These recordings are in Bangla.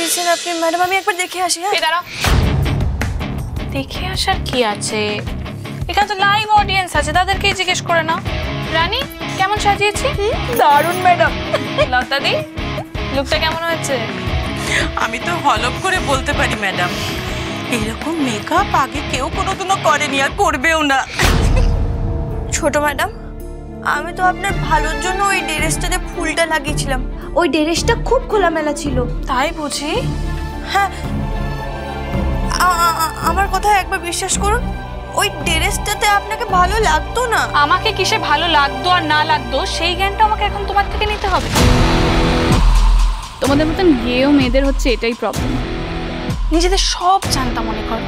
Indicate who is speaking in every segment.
Speaker 1: সাজিয়েছেন আপনি ম্যাডাম, আমি একবার দেখে আসি। হ্যাঁ
Speaker 2: দাঁড়াও, দেখে আসার কি আছে, এখানে তো লাইভ অডিয়েন্স আছে, তাদেরকেই জিজ্ঞেস করে নাও। রানী কেমন সাজিয়েছি?
Speaker 1: দারুণ ম্যাডাম।
Speaker 2: লতাদি লুকটা কেমন হয়েছে?
Speaker 3: আমি তো হলপ করে বলতে পারি ম্যাডাম, এরকম মেকআপ আগে কেউ কোনোদিনও করেনি আর করবেও না।
Speaker 1: ছোট ম্যাডাম, আমি তো আপনার ভালোর জন্য ওই ড্রেসটাতে ফুলটা লাগিয়েছিলাম।
Speaker 4: ওই ড্রেসটা খুব খোলামেলা ছিল।
Speaker 2: তাই বুঝি?
Speaker 1: হ্যাঁ, আমার কথা একবার বিশ্বাস করুন, ওই ড্রেসটাতে আপনাকে ভালো লাগতো না।
Speaker 2: আমাকে কিসে ভালো লাগতো আর না লাগতো সেই জ্ঞানটা আমাকে এখন তোমার থেকে নিতে হবে। তোমাদের মতন গেয়েও মেয়েদের হচ্ছে এটাই প্রবলেম, নিজেদের সব জানতা মনে করো।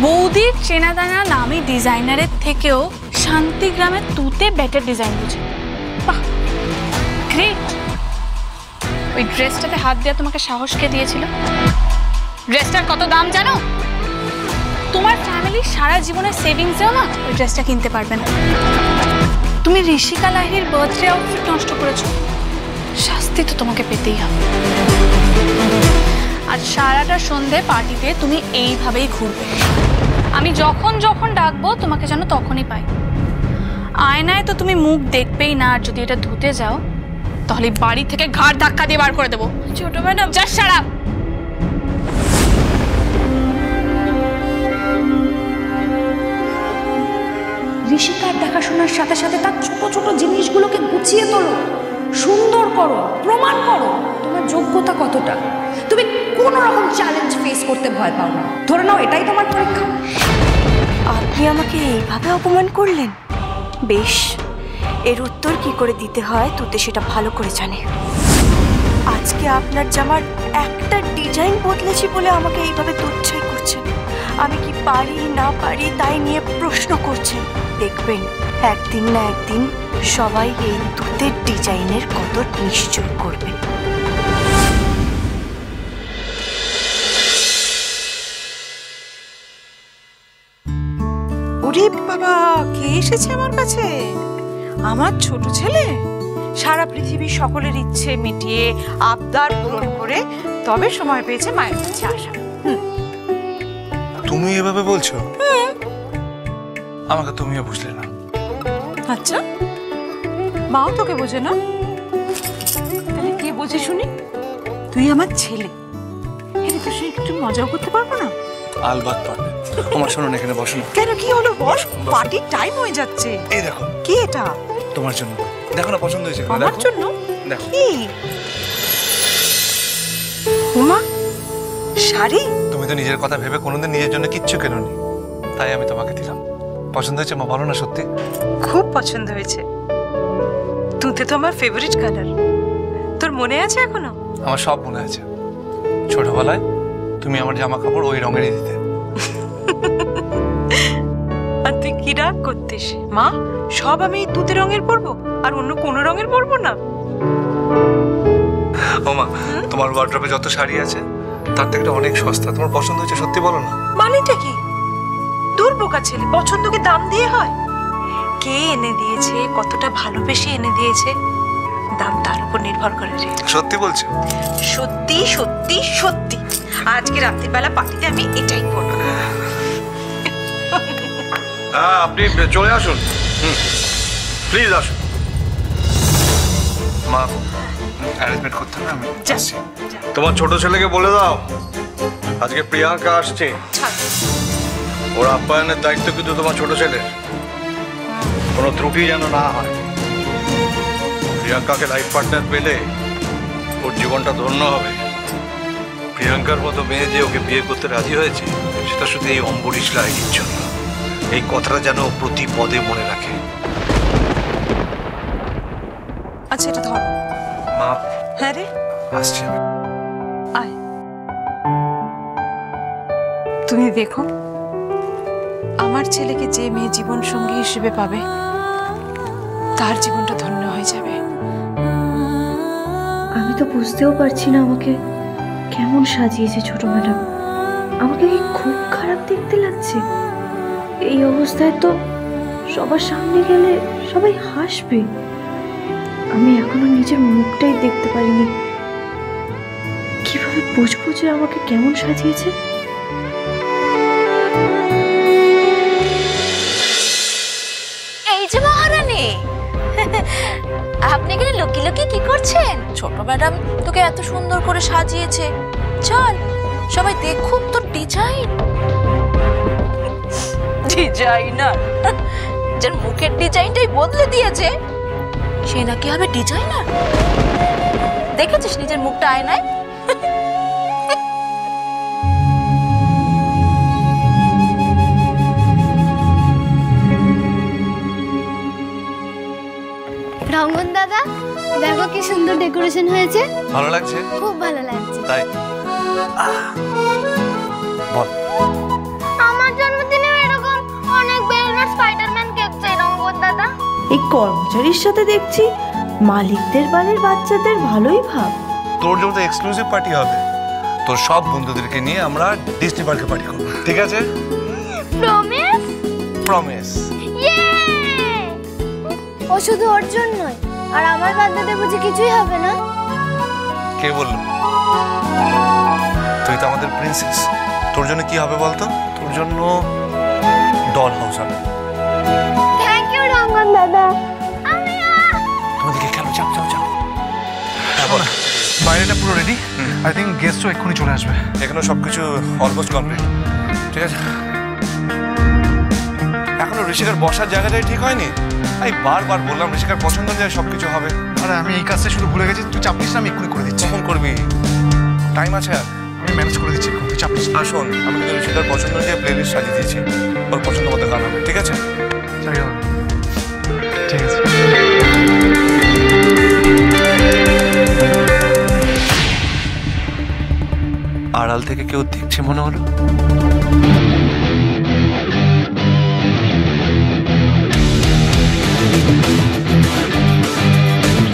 Speaker 2: বৌদির চেনাদানা নামি ডিজাইনারের থেকেও শান্তিগ্রামের তুতে বেটার ডিজাইন বুঝে। বাহ, গ্রেট। ওই ড্রেসটাতে হাত দেওয়া তোমাকে সাহস কে দিয়েছিল? ড্রেসটার কত দাম জানো? তোমার ফ্যামিলির সারা জীবনের সেভিংসেও না ওই ড্রেসটা কিনতে পারবে না। তুমি ঋষিকা লাহিড়ির বার্থডে আউটফিট নষ্ট করেছো, শাস্তি তো তোমাকে পেতেই হবে। আজ সারাটা সন্ধে পার্টিতে তুমি এইভাবেই ঘুরবে। আমি যখন যখন ডাকবো তোমাকে যেন তখনই পাই। আয়নায় তো তুমি মুখ দেখবেই না, আর যদি এটা ধুতে যাও তাহলে বাড়ি থেকে ঘাড় ধাক্কা দিয়ে বার করে দেবো।
Speaker 1: ছোট ম্যাডাম
Speaker 2: জাস্ট শাট আপ।
Speaker 4: ঋষিকার দেখাশোনার সাথে সাথে তার ছোট ছোট জিনিসগুলোকে গুছিয়ে তোলো, সুন্দর করো, প্রমাণ করো তোমার যোগ্যতা কতটা। তুমি কোনো রকম চ্যালেঞ্জ ফেস করতে ভয় পাও না। ধরে নাও এটাই তোমার পরীক্ষা।
Speaker 1: আপনি আমাকে এইভাবে অপমান করলেন? বেশ, এর উত্তর কি করে দিতে হয় তুতে সেটা ভালো করে জানে। আজকে আপনার জামার একটা ডিজাইন বদলেছি বলে আমাকে এইভাবে তুচ্ছাই করছেন। আমি কি পারি না পারি তাই নিয়ে প্রশ্ন করছেন। দেখবেন একদিন না একদিন সবাই এই তুতের ডিজাইনের কদর নিশ্চয় করবে।
Speaker 3: ওরে বাবা, কে এসেছে আমার কাছে? আমার ছোট ছেলে সারা পৃথিবীর সকলের ইচ্ছে মিটিয়ে আবদার পূরণ করে তবে সময় পেয়েছে মায়ের কাছে আসা।
Speaker 5: তুমি এভাবে বলছো? আমাকে তুমিও বুঝলে না।
Speaker 3: আচ্ছা, মাও তোকে বোঝে না? তাহলে কে বোঝে শুনি? তুই আমার ছেলে, এখানে তো সে একটু মজাও করতে পারবো না?
Speaker 5: আলবাত পারবে। তোমার শোনো, এখানে বসো না।
Speaker 3: কেন, কি হলো? বস, পার্টির টাইম হয়ে যাচ্ছে।
Speaker 5: এই দেখো।
Speaker 3: কি এটা?
Speaker 5: তোমার জন্য। দেখো না, পছন্দ হয়েছে?
Speaker 3: আমার জন্য?
Speaker 5: দেখো।
Speaker 3: কি? উমা, শাড়ি?
Speaker 5: তুমি তো নিজের কথা ভেবে কোনোদিন নিজের জন্য কিচ্ছু কেননি, তাই আমি তোমাকে দিলাম। পছন্দ হয়েছে মা? বলো না সত্যি।
Speaker 3: খুব পছন্দ হয়েছে। তুতে তো আমার ফেভারিট কালার। তোর মনে আছে এখনো?
Speaker 5: আমার সব মনে আছে। ছোটবেলায় তুমি আমার জামা কাপড় ওই রঙেরই দিতে।
Speaker 3: আর তুই কি রাগ করতিস? মা, সব আমি তুতে রঙের পরবো আর অন্য কোনো রঙের পরবো না।
Speaker 5: ও মা, তোমার ওয়ার্ড্রপে যত শাড়ি আছে তার থেকে অনেক সস্তা। তোমার পছন্দ হয়েছে সত্যি বলো না।
Speaker 3: মানেটা কি? তোর বোকা ছেলে, পছন্দকে দাম দিয়ে হয়? কে এনে দিয়েছে, কতটা ভালোবেসে এনে দিয়েছে, দাম তার উপর নির্ভর করে রে।
Speaker 5: সত্যি বলছো?
Speaker 3: সত্যি সত্যি সত্যি। আজকে রাত্রিবেলা পার্টিতে আমি এটাই পরবো।
Speaker 6: হ্যাঁ, আপনি চলে আসুন, প্লিজ আসুন।
Speaker 5: মা, অ্যারেঞ্জমেন্ট করতে হবে, আমি যাচ্ছি।
Speaker 6: তোমার ছোট ছেলেকে বলে দাও আজকে প্রিয়াঙ্কা আসছে। ওর আপ্যায়নের দায়িত্ব কিন্তু তোমার ছোট ছেলের। কোনো ত্রুটি যেন না হয়। প্রিয়াঙ্কাকে লাইফ পার্টনার পেলে ওর জীবনটা ধন্য হবে। প্রিয়াঙ্কার মতো মেয়ে যে ওকে বিয়ে করতে রাজি হয়েছে সেটা শুধু এই অম্বরীশ লাহিড়ির জন্য। এই কথাটা যেন প্রতি পদে মনে রাখে।
Speaker 3: আচ্ছা, এটা ধর।
Speaker 5: মা।
Speaker 3: হ্যাঁ রে,
Speaker 5: আসছি আমি।
Speaker 3: আয়। তুমি দেখো, আমার ছেলেকে যে মেয়ে জীবন সঙ্গী হিসেবে পাবে তার জীবনটা ধন্য হয়ে যাবে।
Speaker 4: আমি তো বুঝতেও পারছি না আমাকে কেমন সাজিয়েছে ছোট ম্যাডাম। আমাকে কি খুব খারাপ দেখতে লাগছে? এই অবস্থায় তো সবার সামনে গেলে সবাই হাসবে। আমি এখনো নিজের মুখটাই দেখতে পারিনি।
Speaker 1: কিভাবে বুঝবো যে আমাকে কেমন সাজিয়েছে?
Speaker 2: এই যে মহারানী, আপনি এখানে লুকিয়ে লুকিয়ে কি করছেন? ছোট ম্যাডাম তোকে এত সুন্দর করে সাজিয়েছে, চল সবাই দেখুক তোর ডিজাইন। ডিজাইনার যার মুখের ডিজাইনটাই বদলে দিয়েছে সে নাকি হবে ডিজাইনার? দেখেছিস নিজের মুখটা আয়নায়?
Speaker 7: রঙ্গন দাদা, দেখো কি সুন্দর ডেকোরেশন হয়েছে।
Speaker 5: ভালো লাগছে?
Speaker 7: খুব ভালো লাগছে।
Speaker 5: তাই বল।
Speaker 7: আমার জন্মদিনে এরকম অনেক বেলুন স্পাইডারম্যান কেক চাই রঙ্গন দাদা।
Speaker 1: এই কর্মচারীর সাথে দেখছি মালিকদের বাড়ির বাচ্চাদের ভালোই ভাব।
Speaker 5: তোর জন্য তো এক্সক্লুসিভ পার্টি হবে, তোর সব বন্ধুদেরকে নিয়ে আমরা ডিজনি পার্কে পার্টি করব, ঠিক আছে?
Speaker 7: প্রমিস?
Speaker 5: প্রমিস।
Speaker 7: ইয়ে! ও শুধু ওর জন্যই, আর আমার বার্থডেতে বুঝি কিছুই হবে না?
Speaker 5: কে বললো? তুই তো আমাদের প্রিন্সেস, তোর জন্য কি হবে বলতো? তোর জন্য ডল হাউস হবে।
Speaker 7: থ্যাংক ইউ রঙ্গন দাদা।
Speaker 5: তোমাদেরকে কেন চাপ চাপ চাপ। বল।
Speaker 8: বাইরেটা পুরো রেডি, আই থিঙ্ক গেস্টও এক্ষুনি চলে আসবে।
Speaker 5: এখনো সবকিছু অলমোস্ট কমপ্লিট, ঠিক আছে? এখনো ঋষিকার বসার জায়গাটাই ঠিক হয়নি। আমি বারবার বললাম ঋষিকার পছন্দ অনুযায়ী সবকিছু হবে।
Speaker 8: আরে আমি এই কাজটা শুধু ভুলে গেছি, তুই চাপ নিস না, আমি এক্ষুনি করে দিচ্ছি।
Speaker 5: কখন করবি? টাইম আছে আর?
Speaker 8: আমি ম্যানেজ করে দিচ্ছি, তুই চাপ নিস না।
Speaker 5: শোন, আমি কিন্তু ঋষিকার পছন্দ অনুযায়ী প্লেলিস্ট সাজিয়ে দিয়েছি, ওর পছন্দ মতো গান হবে, ঠিক আছে?
Speaker 8: ঠিক আছে।
Speaker 5: আড়াল থেকে কেউ দেখছে মনে হলো।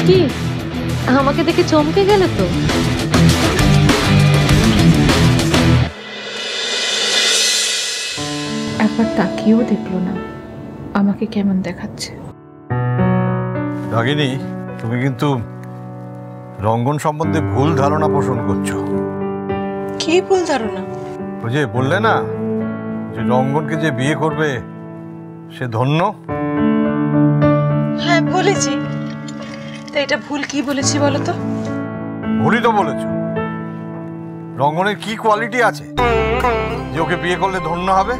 Speaker 9: কি আমাকে দেখে চমকে গেলে তো?
Speaker 10: একবার তাকিয়েও দেখলো না আমাকে কেমন দেখাচ্ছে।
Speaker 6: রাগিনী, তুমি কিন্তু রঙ্গন সম্বন্ধে ভুল ধারণা পোষণ করছো।
Speaker 3: কি ভুল ধারণা?
Speaker 6: ওই যে বললে না যে রঙ্গনকে যে বিয়ে করবে সে ধন্য।
Speaker 3: হ্যাঁ বলেছি, তা এটা ভুল কি বলেছি বলো তো?
Speaker 6: ভুলই তো বলেছো। রঙ্গনের কি কোয়ালিটি আছে যে ওকে বিয়ে করলে ধন্য হবে?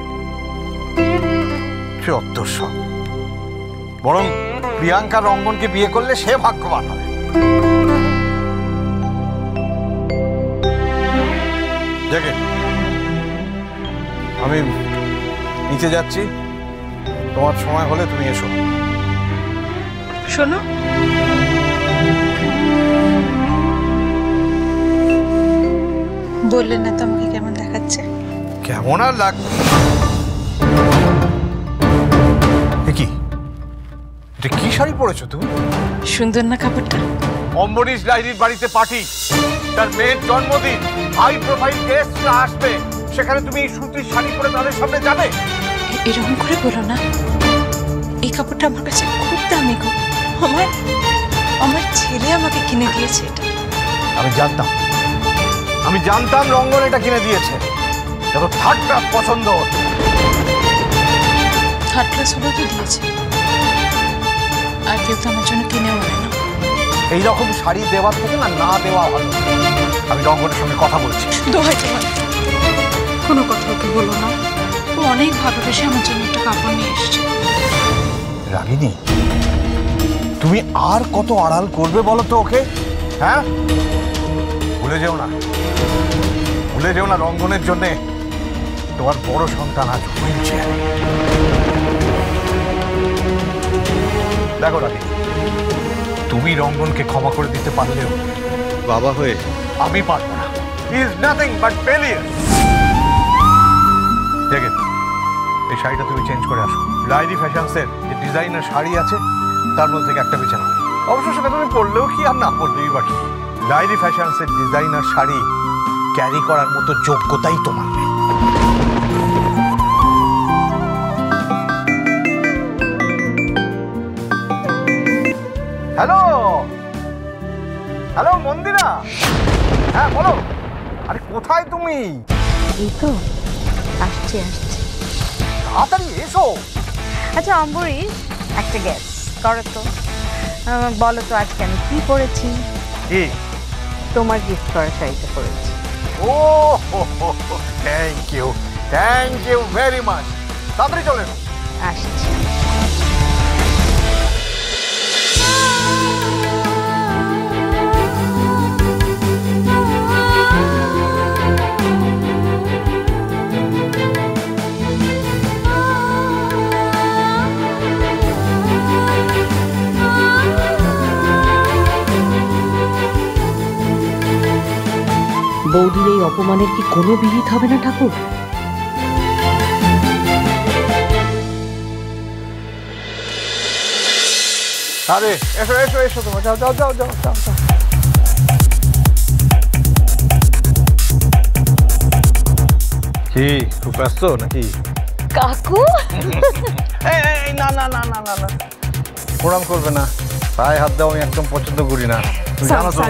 Speaker 6: সে অত্যস্ব। বরং প্রিয়াঙ্কা রঙ্গনকে বিয়ে করলে সে ভাগ্যবান হবে। দেখে আমি নিচে যাচ্ছি, তোমার সময় হলে তুমি এসো।
Speaker 3: শোনো, বললেন না তো আমাকে কেমন দেখাচ্ছে?
Speaker 6: কেমন আর লাগবে? কি এটা কি শাড়ি পরেছো তুমি?
Speaker 3: সুন্দর না কাপড়টা?
Speaker 6: অম্বরীশ ডায়েরির বাড়িতে পার্টি, তার মেয়ের জন্মদিন, হাই প্রোফাইল গেস্টরা আসবে, সেখানে তুমি এই সুতির শাড়ি পরে তাদের সামনে যাবে?
Speaker 3: এরকম করে বলো না, এই কাপড়টা আমার কাছে খুব দামি গো। আমার ছেলে আমাকে কিনে দিয়েছে এটা।
Speaker 6: আমি জানতাম রঙ্গন এটা কিনে দিয়েছে। দেখো থার্ড ক্লাস পছন্দ।
Speaker 3: থার্ড ক্লাস হলেও তো দিয়েছে, আর কেউ তো আমার জন্য কিনেও আনে না।
Speaker 6: এইরকম শাড়ি দেওয়ার থেকে না দেওয়া ভালো। আমি রঙ্গনের সঙ্গে কথা বলছি।
Speaker 3: দোহাই তোমার, কোনো কথা ওকে বলো না। ও অনেক ভালোবেসে আমার জন্য একটা কাপড় নিয়ে এসেছে।
Speaker 6: রাগিনী, তুমি আর কত আড়াল করবে বলো তো ওকে? হ্যাঁ, ভুলে যেও না রঙ্গনের জন্যে তোমার বড় সন্তান আজ হয়েছে। দেখো রাগিনী, তুমি রঙ্গনকে ক্ষমা করে দিতে পারলেও বাবা হয়ে আমি পারবো না। He is nothing but failure. দেখেন, এই শাড়িটা তুমি চেঞ্জ করে আসো। লাইরি ফ্যাশনসের যে ডিজাইনার শাড়ি আছে তার মধ্যে থেকে একটা বেছে নাও। অবশ্য সেটা তুমি পরলেও কি আর না পরলেই বা কি, লাইরি ফ্যাশনসের ডিজাইনার শাড়ি ক্যারি করার মতো যোগ্যতাই তোমার নেই। হ্যালো মন্দিরা, হ্যাঁ বলো।
Speaker 11: আরে কোথায় তুমি?
Speaker 4: এই তো আসছে আসছে।
Speaker 11: তাড়াতাড়ি এসো।
Speaker 4: আচ্ছা অম্বরী, একটা গ্যাস করো তো, বলো তো আজকে আমি কি পরেছি?
Speaker 11: কি?
Speaker 4: তোমার গিফট করা শাড়িটা পরেছি।
Speaker 11: ও থ্যাংক ইউ ভেরি মাচ। তাড়াতাড়ি চলে এসো।
Speaker 4: আসছি।
Speaker 9: বৌদির এই অপমানের কি কোনো বিহিত হবে না ঠাকুর?
Speaker 11: আরে এসো এসো এসো, তোমার যাও যাও যাও যাও যাও। কি খুব ব্যস্ত নাকি?
Speaker 4: কাকু
Speaker 11: না না না না না না, প্রণাম করবে না, পায়ে হাত দাও, আমি একদম পছন্দ করি না। তুমি জানো তো।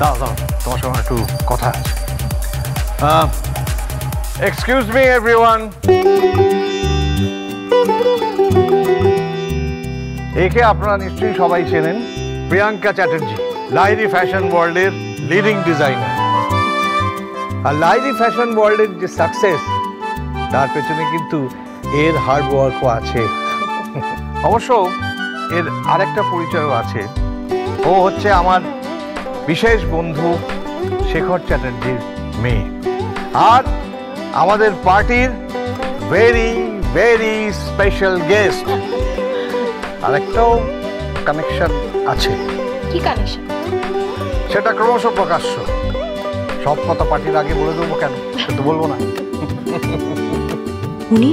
Speaker 11: দাও দাও, তোমার সঙ্গে একটু কথা আছে। Excuse me everyone. একে আপনারা নিশ্চয়ই সবাই চেনেন, প্রিয়াঙ্কা চ্যাটার্জি, লাইরি ফ্যাশন ওয়ার্ল্ডের লিডিং ডিজাইনার। আর লাইরি ফ্যাশন ওয়ার্ল্ডের যে সাকসেস, তার পেছনে কিন্তু এর হার্ড ওয়ার্কও আছে। অবশ্য এর আরেকটা পরিচয়ও আছে, ও হচ্ছে আমার বিশেষ বন্ধু শেখর চ্যাটার্জির মেয়ে, আর আমাদের পার্টির ভেরি ভেরি স্পেশাল গেস্ট। আরেকটাও কানেকশন আছে।
Speaker 4: কি কানেকশন?
Speaker 11: সেটা ক্রমশ প্রকাশ্য, সব কথা পার্টির আগে বলে দেবো কেন, কিন্তু বলবো না।
Speaker 1: উনি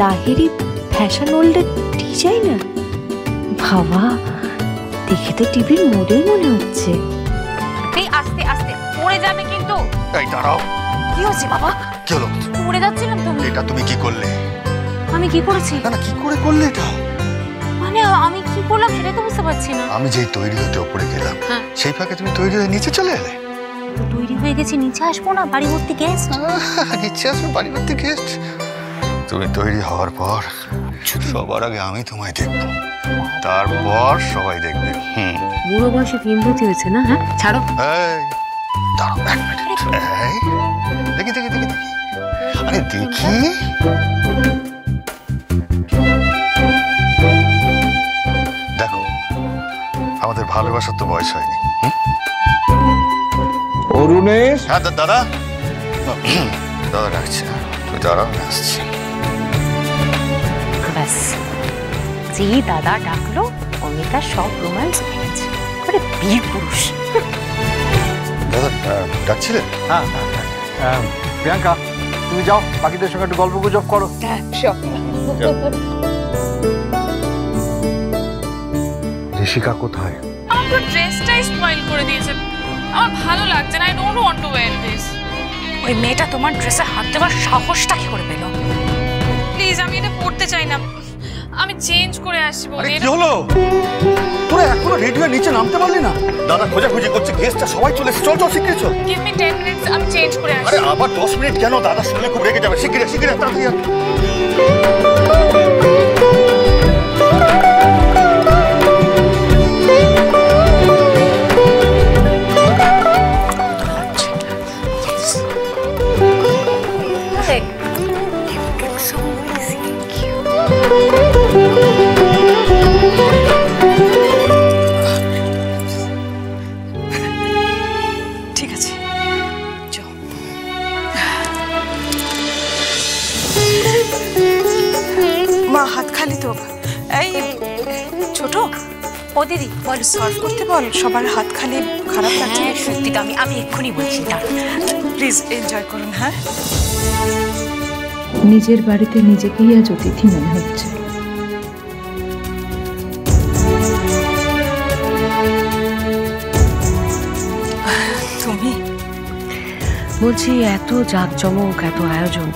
Speaker 1: লাহিড়ী ফ্যাশন ওয়ার্ল্ডের ডিজাইনার? বাবা, দেখে তো টিভির মোডেই মনে হচ্ছে।
Speaker 2: এই আস্তে আস্তে পড়ে যাবে কিন্তু।
Speaker 12: এই দাঁড়াও।
Speaker 2: কি হচ্ছে বাবা?
Speaker 12: কি হলো?
Speaker 2: পড়ে যাচ্ছিলাম তো।
Speaker 12: এটা তুমি কি করলে?
Speaker 2: আমি কি করেছি?
Speaker 12: না না, কি করে করলে এটা?
Speaker 2: মানে আমি কি করলাম সেটা তো বুঝতে পারছি না।
Speaker 12: আমি যেই তৈরি হতে উপরে গেলাম, সেই ফাঁকে তুমি তৈরি হয়ে নিচে চলে এলে।
Speaker 2: তো তৈরি হয়ে গেছি, নিচে আসবো না? বাড়ি ভর্তি গেস্ট।
Speaker 12: নিচে আসবে বাড়ি ভর্তি গেস্ট? তুমি তৈরি হওয়ার পর সবার আগে আমি তোমায় দেখবো, তারপর সবাই দেখবে।
Speaker 9: বুড়ো বয়সে ভীমভূতি হয়েছে না? হ্যাঁ ছাড়ো।
Speaker 12: এই দাঁড়াও এক মিনিট। এই দেখি দেখি দেখি দেখি, আরে দেখি। দেখো, আমাদের ভালোবাসার তো বয়স হয়নি।
Speaker 11: অরুণেশ।
Speaker 12: হ্যাঁ দাদা, দাদা ডাকছে, তুই দাঁড়াও, আমি আসছি।
Speaker 4: ব্যাস, যেই দাদা ডাকলো অমনি তার সব রোম্যান্স হয়ে গেছে। আরে বীর পুরুষ।
Speaker 12: দাদা ডাকছিলেন?
Speaker 11: হ্যাঁ, প্রিয়াঙ্কা তুমি যাও, বাকিদের সঙ্গে একটু গল্প গুজব করো। ঋষিকা কোথায়?
Speaker 2: আমার তো ড্রেসটাই স্পয়েল করে দিয়েছে। আমার ভালো লাগছে না। I don't want to wire this.
Speaker 4: ওই মেয়েটা তোমার ড্রেসে হাত দেওয়ার সাহসটা কি করে পেল?
Speaker 2: প্লিজ, আমি এটা পড়তে চাই না। আমি চেঞ্জ করে আসবো।
Speaker 12: কি হলো? তোরা এখনো রেডি হয়ে নিচে নামতে পারলি না? দাদা খোঁজাখুঁজি করছে, গেস্টটা সবাই চলে এসেছে। চল চল শিগগির চল।
Speaker 2: গিভ মি 10 মিনিটস, আমি চেঞ্জ করে আসবো।
Speaker 12: আরে আবার 10 মিনিট কেন? দাদা শুনলে খুব রেগে যাবে। শিগগির শিগগির তাড়াতাড়ি।
Speaker 1: ঠিক আছে, মা হাত খালি তো। এই ছোট,
Speaker 4: ও দিদি
Speaker 1: বল, সার্ভ করতে বল, সবার হাত খালি খারাপ লাগছে।
Speaker 4: সত্যি তো, আমি এক্ষুনি বলছি।
Speaker 1: প্লিজ এনজয় করুন। হ্যাঁ,
Speaker 10: নিজের বাড়িতে নিজেকেই আজ অতিথি মনে হচ্ছে।
Speaker 1: তুমি
Speaker 9: বলছি, এত জাঁকজমক, এত আয়োজন,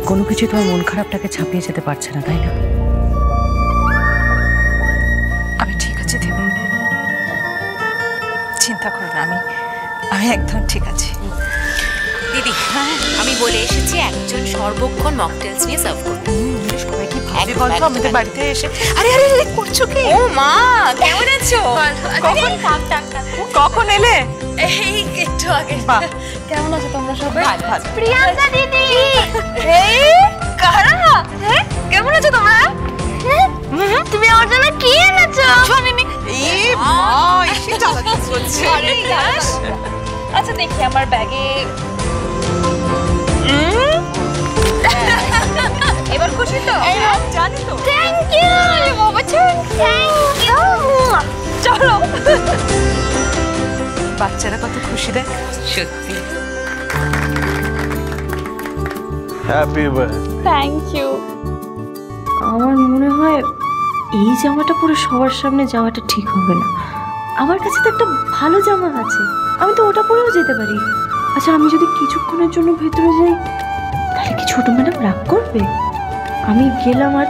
Speaker 9: কোনো কিছু তোমার মন খারাপটাকে ছাপিয়ে যেতে পারছে না, তাই না?
Speaker 1: আমি ঠিক আছে দেব, চিন্তা করো না। আমি
Speaker 3: আমি একদম ঠিক আছি।
Speaker 13: দিদি আমি বলে এসেছি একজন সর্বক্ষণ মকটেলস নিয়ে সার্ভ করতে।
Speaker 3: সবাই কি ভাবে বলতো আমাদের বাড়িতে এসে? আরে আরে আরে করছো কি?
Speaker 13: ও মা কেমন আছো?
Speaker 3: কখন এলে?
Speaker 13: এই একটু আগে। কেমন আছো তোমরা সবাই?
Speaker 3: ভালো ভালো।
Speaker 7: প্রিয়াঙ্কা দিদি,
Speaker 13: এই কারা? হ্যাঁ কেমন আছো তোমরা?
Speaker 7: তুমি আমার জন্য কি এনেছো?
Speaker 3: এই ভাই সে চালাকি করছে।
Speaker 13: আরে ইয়াস। আচ্ছা দেখি আমার ব্যাগে। এবার খুশি তো?
Speaker 3: জানি তো।
Speaker 7: থ্যাংক ইউ বাবা, থ্যাংক ইউ।
Speaker 3: চলো। বাচ্চারা কত খুশি দেখ।
Speaker 13: সত্যি।
Speaker 11: Happy birthday.
Speaker 2: Thank you.
Speaker 9: আমার মনে হয় এই জামাটা পরে সবার সামনে যাওয়াটা ঠিক হবে না। আমার কাছে তো একটা ভালো জামা আছে, আমি তো ওটা পরেও যেতে পারি। আচ্ছা আমি যদি কিছুক্ষণের জন্য ভেতরে যাই তাহলে কি ছোট ম্যাডাম রাগ করবে? আমি গেলাম আর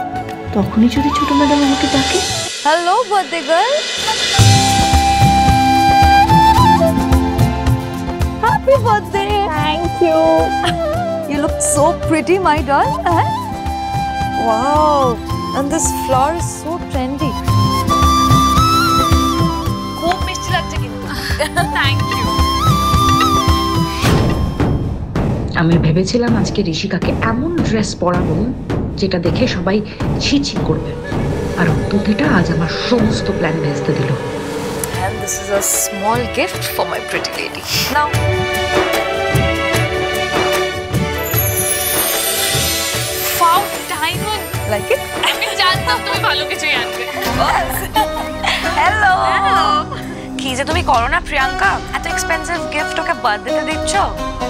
Speaker 9: তখনই যদি ছোট ম্যাডাম আমাকে ডাকে।
Speaker 7: Hello birthday girl, happy birthday.
Speaker 2: Thank you.
Speaker 7: You look so pretty, my doll. Wow, and this flower is so trendy.
Speaker 13: খুব মিষ্টি লাগছে কিন্তু। Thank you.
Speaker 4: আমি ভেবেছিলাম আজকে ঋষিকাকে এমন ড্রেস পরাবো যেটা দেখে সবাই ছি করবে, আর তুতেটা আজ আমার সমস্ত প্ল্যান ভেস্তে দিল।
Speaker 13: And this is a small gift for my pretty lady. Now. Found diamond.
Speaker 7: Like it?
Speaker 13: আমি জানতাম তুমি ভালো কিছুই আনবে।
Speaker 1: হ্যালো, কি যে তুমি করো না প্রিয়াঙ্কা, এত এক্সপেন্সিভ গিফট ওকে বার্থডেতে দিচ্ছ,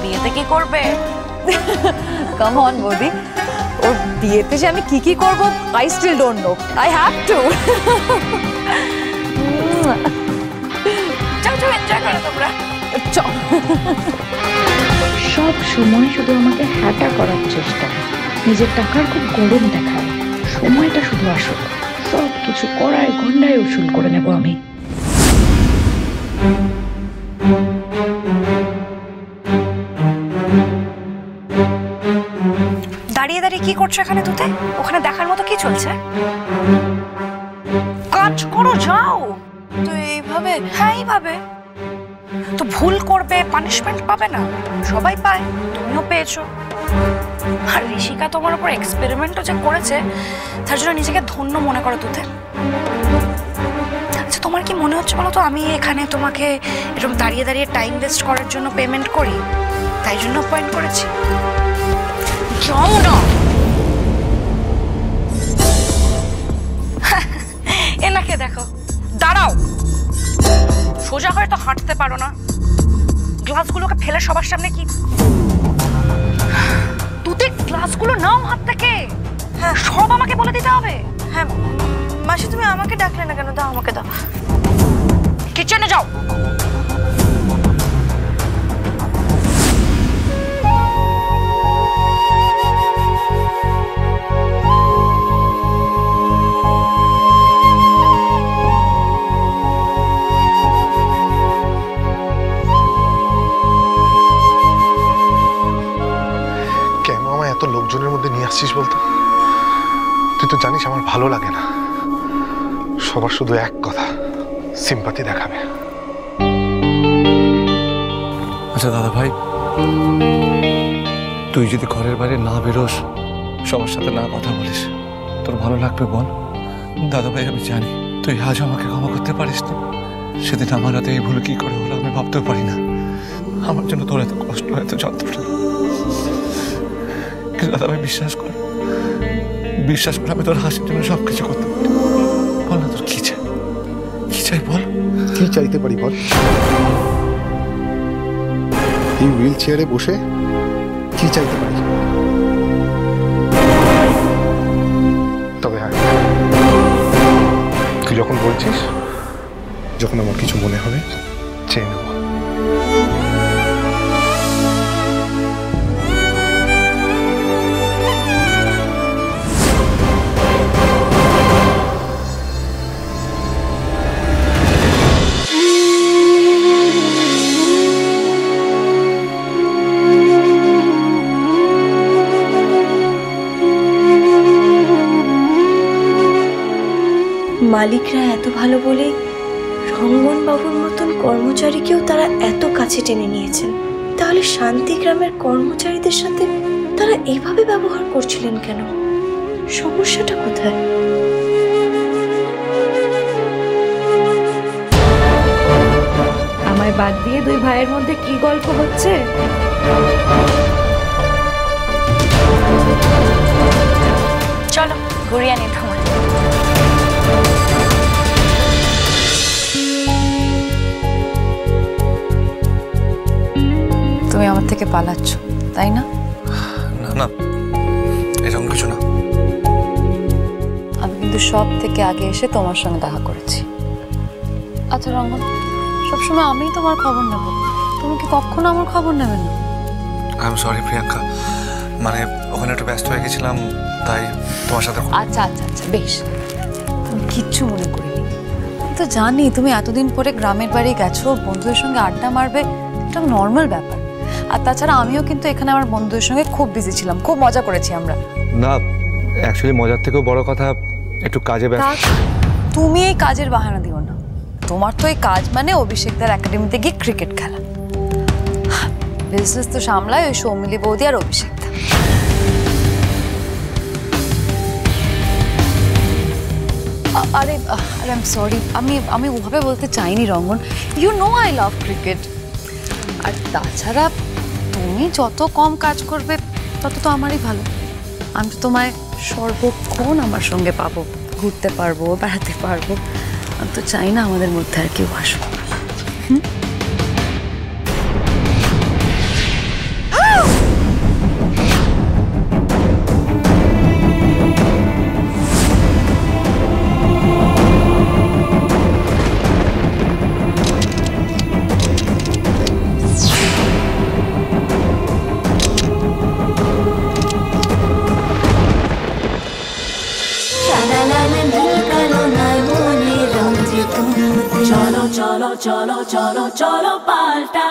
Speaker 1: বিয়েতে কি করবে?
Speaker 7: Come on, Bodhi. ওর বিয়েতে যে আমি কি করব, I still don't know. I have to.
Speaker 1: যাও এনজয় করো তোমরা।
Speaker 4: সব সময় শুধু আমাকে হ্যাটা করার চেষ্টা, নিজের টাকার খুব গরম দেখায়। সময়টা শুধু আসুক, সব কিছু কড়ায় ঘন্টায় উসুল করে নেব আমি।
Speaker 1: দাঁড়িয়ে দাঁড়িয়ে কি করছো এখানে তুতে? ওখানে দেখার মতো কি চলছে? কাজ করো, যাও। তো এইভাবে? হ্যাঁ এইভাবে। তো ভুল করবে, পানিশমেন্ট পাবে না, সবাই পায়, তুমিও পেয়েছো। আর ঋষিকা তোমার উপর এক্সপেরিমেন্টও যে করেছে তার জন্য নিজেকে ধন্য মনে করো তুতে। আচ্ছা তোমার কি মনে হচ্ছে বলো তো আমি এখানে তোমাকে এরকম দাঁড়িয়ে দাঁড়িয়ে টাইম ওয়েস্ট করার জন্য পেমেন্ট করি, তাই জন্য অ্যাপয়েন্ট করেছি? যাও না। এনাকে দেখো, দাঁড়াও, সোজা হয়ে তো হাঁটতে পারো না, গ্লাসগুলোকে ফেলে সবার সামনে কি? তুই গ্লাসগুলো নাও হাত থেকে। হ্যাঁ সব আমাকে বলে দিতে হবে? হ্যাঁ মাসি তুমি আমাকে ডাকলে না কেন? দাও আমাকে দাও। কিচেনে যাও।
Speaker 5: এত লোকজনের মধ্যে নিয়ে আসছিস বলতো? তুই তো জানিস আমার ভালো লাগে না। সবার শুধু এক কথা, সিম্পাথি দেখাবে। আচ্ছা দাদা ভাই, তুই যদি ঘরের বাইরে না বেরোস, সবার সাথে না কথা বলিস, তোর ভালো লাগবে বল? দাদা ভাই আমি জানি তুই আজও আমাকে ক্ষমা করতে পারিস না। সেদিন আমার হাতে এই ভুল কি করে হলো আমি ভাবতেও পারি না। আমার জন্য তোর এত কষ্ট, এত যন্ত্রণা। দাদা ভাই বিশ্বাস কর, আমি তোর হাসির জন্য সবকিছু করতে পারি। বল না তোর কি চাই? কি চাই বল?
Speaker 12: কি চাইতে পারি বল? এই হুইল চেয়ারে বসে কি চাইতে পারি? তবে হ্যাঁ, তুই যখন বলছিস, যখন আমার কিছু মনে হবে চেয়ে নেব।
Speaker 1: মালিকরা এত ভালো বলে রঙ্গনবাবুর মতন কর্মচারীকেও তারা এত কাছে টেনে নিয়েছেন, তাহলে শান্তিগ্রামের কর্মচারীদের সাথে তারা এইভাবে ব্যবহার করছিলেন কেন? সমস্যাটা কোথায়?
Speaker 4: আমায় বাদ দিয়ে দুই ভাইয়ের মধ্যে কি গল্প হচ্ছে?
Speaker 2: চলো ঘুরিয়ে আনি তোমার।
Speaker 7: তুমি আমার থেকে পালাচ্ছ, তাই না?
Speaker 5: না না, এরকম কিছু না।
Speaker 7: আমি কিন্তু সব থেকে আগে এসে তোমার সঙ্গে দেখা করেছি। আচ্ছা রঙ্গন, সবসময় আমিই তোমার খবর নেব, তুমি কি কখনো আমার খবর নেবে না?
Speaker 5: আই এম সরি প্রিয়াঙ্কা, মানে ওখানে একটু ব্যস্ত হয়ে গেছিলাম, তাই তোমার সাথে।
Speaker 7: আচ্ছা আচ্ছা আচ্ছা, বেশ, তুমি কিচ্ছু মনে করিনি। আমি তো জানি তুমি এতদিন পরে গ্রামের বাড়ি গেছো, বন্ধুদের সঙ্গে আড্ডা মারবে, এটা নর্মাল ব্যাপার। আর তাছাড়া আমিও কিন্তু এখানে আমার বন্ধুদের সঙ্গে খুব বিজি ছিলাম, খুব মজা করেছি আমরা।
Speaker 5: না, অ্যাকচুয়ালি মজার থেকেও বড় কথা, একটু কাজে ব্যস্ত।
Speaker 7: তুমি এই কাজের বাহানা দিও না, তোমার তো এই কাজ মানে অভিষেকদার একাডেমিতে গিয়ে ক্রিকেট খেলা। বিজনেস তো সামলায় ওই সৌমিলি বৌদি আর অভিষেকদা। আরে আরে আই এম সরি, আমি ওভাবে বলতে চাইনি Rangan. You know I love cricket. আর তাছাড়া তুমি যত কম কাজ করবে তত তো আমারই ভালো। আমি তো তোমায় সর্বক্ষণ আমার সঙ্গে পাবো, ঘুরতে পারবো, বেড়াতে পারবো। আমি তো চাই না আমাদের মধ্যে আর কেউ আসুক।
Speaker 14: चलो चलो चलो चलो चलो पाल्टा